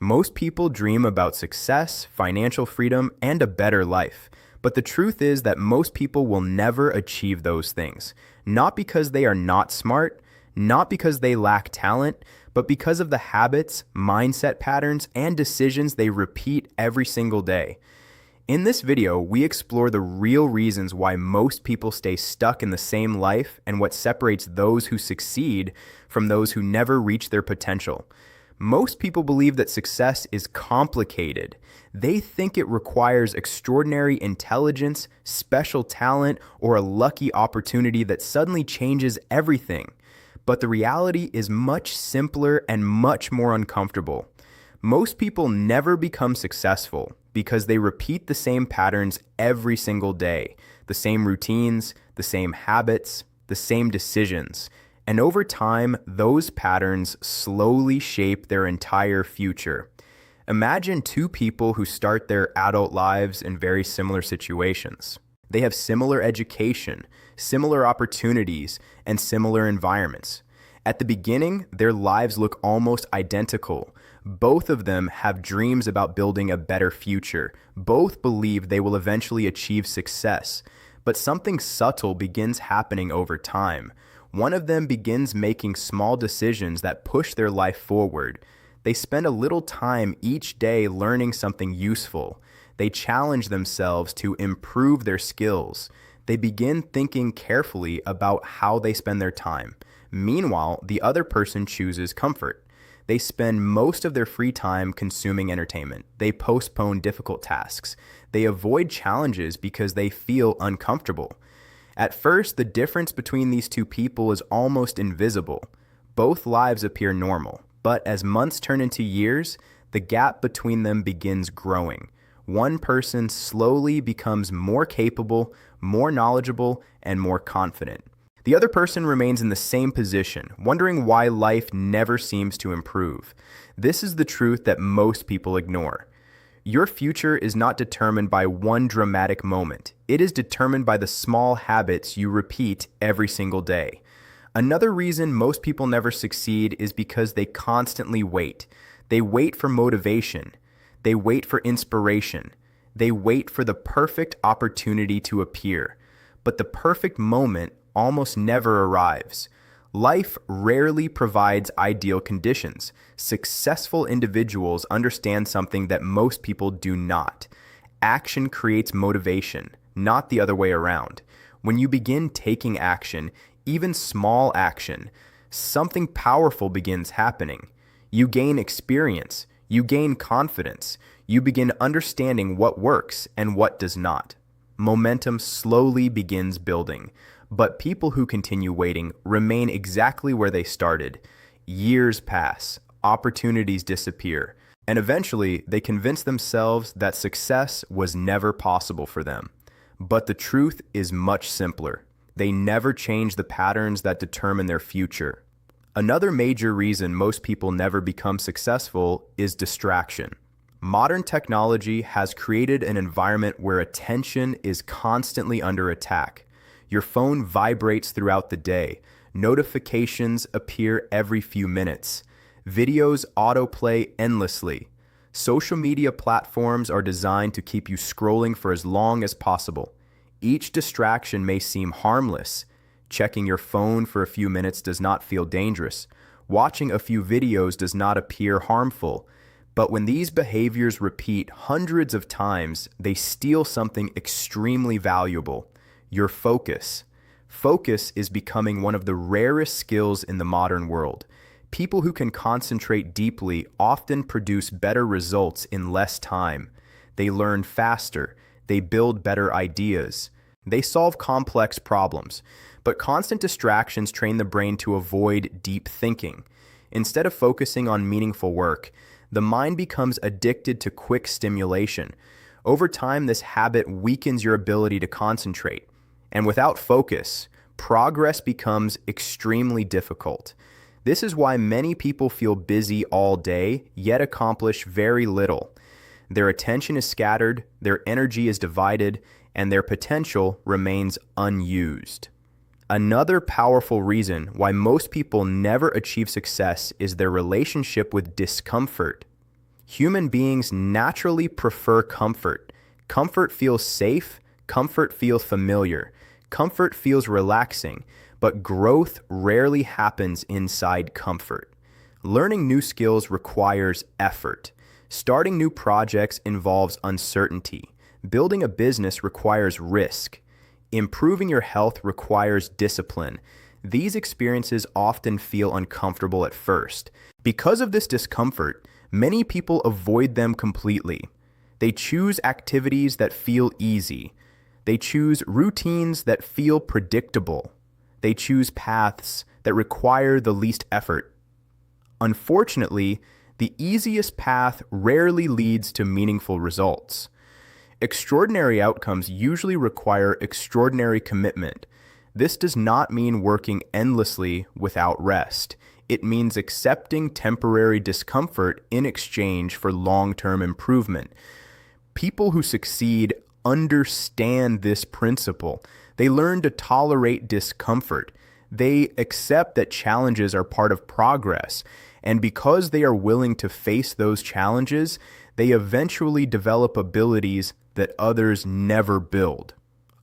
Most people dream about success, financial freedom, and a better life. But the truth is that most people will never achieve those things. Not because they are not smart, not because they lack talent, but because of the habits, mindset patterns, and decisions they repeat every single day. In this video, we explore the real reasons why most people stay stuck in the same life and what separates those who succeed from those who never reach their potential. Most people believe that success is complicated. They think it requires extraordinary intelligence, special talent, or a lucky opportunity that suddenly changes everything. But the reality is much simpler and much more uncomfortable. Most people never become successful because they repeat the same patterns every single day, the same routines, the same habits, the same decisions. And over time, those patterns slowly shape their entire future. Imagine two people who start their adult lives in very similar situations. They have similar education, similar opportunities, and similar environments. At the beginning, their lives look almost identical. Both of them have dreams about building a better future. Both believe they will eventually achieve success. But something subtle begins happening over time. One of them begins making small decisions that push their life forward. They spend a little time each day learning something useful. They challenge themselves to improve their skills. They begin thinking carefully about how they spend their time. Meanwhile, the other person chooses comfort. They spend most of their free time consuming entertainment. They postpone difficult tasks. They avoid challenges because they feel uncomfortable. At first, the difference between these two people is almost invisible. Both lives appear normal, but as months turn into years, the gap between them begins growing. One person slowly becomes more capable, more knowledgeable, and more confident. The other person remains in the same position, wondering why life never seems to improve. This is the truth that most people ignore. Your future is not determined by one dramatic moment. It is determined by the small habits you repeat every single day. Another reason most people never succeed is because they constantly wait. They wait for motivation. They wait for inspiration. They wait for the perfect opportunity to appear. But the perfect moment almost never arrives. Life rarely provides ideal conditions. Successful individuals understand something that most people do not. Action creates motivation, not the other way around. When you begin taking action, even small action, something powerful begins happening. You gain experience, you gain confidence, you begin understanding what works and what does not. Momentum slowly begins building. But people who continue waiting remain exactly where they started. Years pass, opportunities disappear, and eventually they convince themselves that success was never possible for them. But the truth is much simpler. They never change the patterns that determine their future. Another major reason most people never become successful is distraction. Modern technology has created an environment where attention is constantly under attack. Your phone vibrates throughout the day. Notifications appear every few minutes. Videos autoplay endlessly. Social media platforms are designed to keep you scrolling for as long as possible. Each distraction may seem harmless. Checking your phone for a few minutes does not feel dangerous. Watching a few videos does not appear harmful. But when these behaviors repeat hundreds of times, they steal something extremely valuable: your focus. Focus is becoming one of the rarest skills in the modern world. People who can concentrate deeply often produce better results in less time. They learn faster. They build better ideas. They solve complex problems. But constant distractions train the brain to avoid deep thinking. Instead of focusing on meaningful work, the mind becomes addicted to quick stimulation. Over time, this habit weakens your ability to concentrate. And without focus, progress becomes extremely difficult. This is why many people feel busy all day, yet accomplish very little. Their attention is scattered, their energy is divided, and their potential remains unused. Another powerful reason why most people never achieve success is their relationship with discomfort. Human beings naturally prefer comfort. Comfort feels safe, comfort feels familiar, comfort feels relaxing, but growth rarely happens inside comfort. Learning new skills requires effort. Starting new projects involves uncertainty. Building a business requires risk. Improving your health requires discipline. These experiences often feel uncomfortable at first. Because of this discomfort, many people avoid them completely. They choose activities that feel easy. They choose routines that feel predictable. They choose paths that require the least effort. Unfortunately, the easiest path rarely leads to meaningful results. Extraordinary outcomes usually require extraordinary commitment. This does not mean working endlessly without rest. It means accepting temporary discomfort in exchange for long-term improvement. People who succeed understand this principle. They learn to tolerate discomfort. They accept that challenges are part of progress. And because they are willing to face those challenges, they eventually develop abilities that others never build.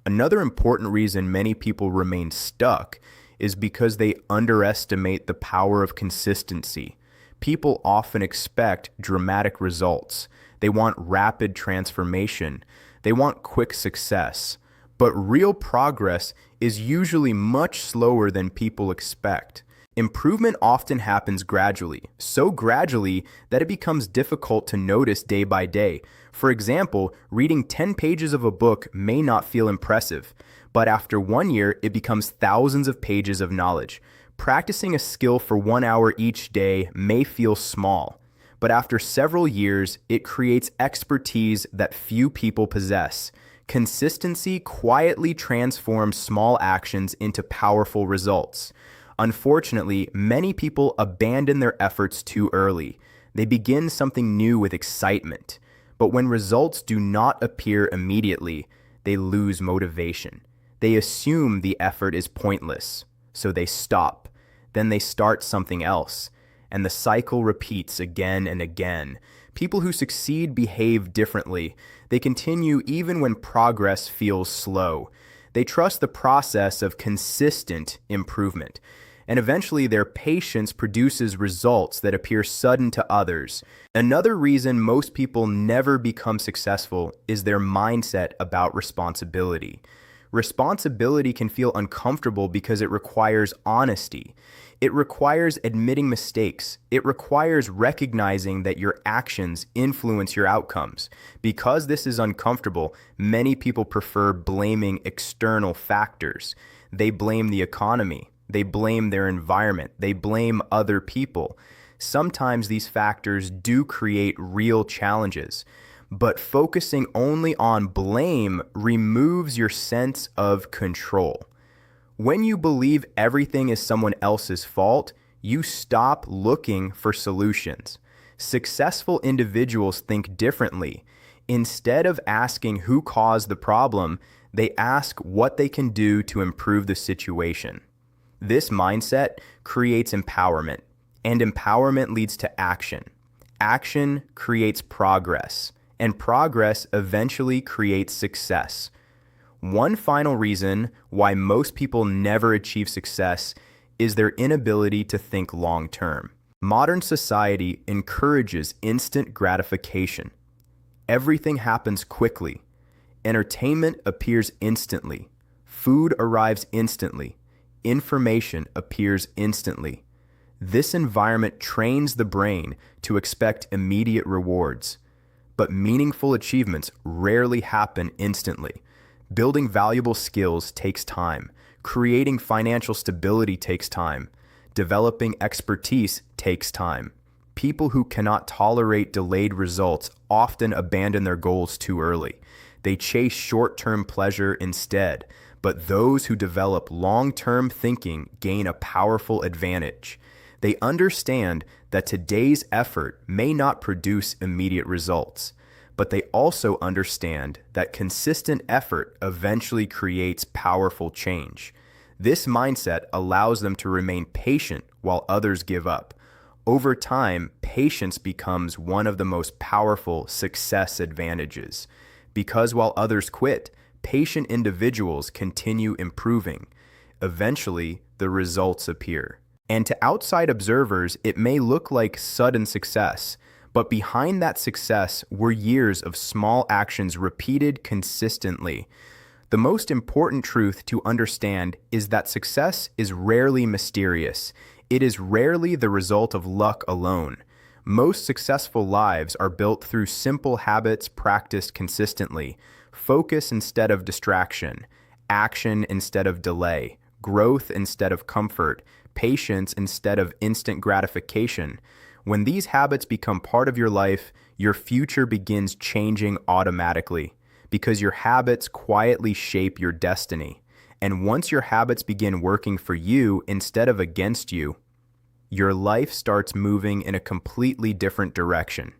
Another important reason many people remain stuck is because they underestimate the power of consistency. People often expect dramatic results. They want rapid transformation. They want quick success. But real progress is usually much slower than people expect. Improvement often happens gradually, so gradually that it becomes difficult to notice day by day. For example, reading 10 pages of a book may not feel impressive, but after 1 year, it becomes thousands of pages of knowledge. Practicing a skill for 1 hour each day may feel small, but after several years, it creates expertise that few people possess. Consistency quietly transforms small actions into powerful results. Unfortunately, many people abandon their efforts too early. They begin something new with excitement, but when results do not appear immediately, they lose motivation. They assume the effort is pointless, so they stop. Then they start something else, and the cycle repeats again and again. People who succeed behave differently. They continue even when progress feels slow. They trust the process of consistent improvement. And eventually their patience produces results that appear sudden to others. Another reason most people never become successful is their mindset about responsibility. Responsibility can feel uncomfortable because it requires honesty. It requires admitting mistakes. It requires recognizing that your actions influence your outcomes. Because this is uncomfortable, many people prefer blaming external factors. They blame the economy. They blame their environment. They blame other people. Sometimes these factors do create real challenges, but focusing only on blame removes your sense of control. When you believe everything is someone else's fault, you stop looking for solutions. Successful individuals think differently. Instead of asking who caused the problem, they ask what they can do to improve the situation. This mindset creates empowerment, and empowerment leads to action. Action creates progress, and progress eventually creates success. One final reason why most people never achieve success is their inability to think long-term. Modern society encourages instant gratification. Everything happens quickly. Entertainment appears instantly. Food arrives instantly. Information appears instantly. This environment trains the brain to expect immediate rewards, but meaningful achievements rarely happen instantly. Building valuable skills takes time. Creating financial stability takes time. Developing expertise takes time. People who cannot tolerate delayed results often abandon their goals too early. They chase short-term pleasure instead. But those who develop long-term thinking gain a powerful advantage. They understand that today's effort may not produce immediate results, but they also understand that consistent effort eventually creates powerful change. This mindset allows them to remain patient while others give up. Over time, patience becomes one of the most powerful success advantages. Because while others quit, patient individuals continue improving. Eventually, the results appear. And to outside observers, it may look like sudden success, but behind that success were years of small actions repeated consistently. The most important truth to understand is that success is rarely mysterious. It is rarely the result of luck alone. Most successful lives are built through simple habits practiced consistently, focus instead of distraction, action instead of delay, growth instead of comfort, patience instead of instant gratification. When these habits become part of your life, your future begins changing automatically because your habits quietly shape your destiny. And once your habits begin working for you instead of against you, your life starts moving in a completely different direction.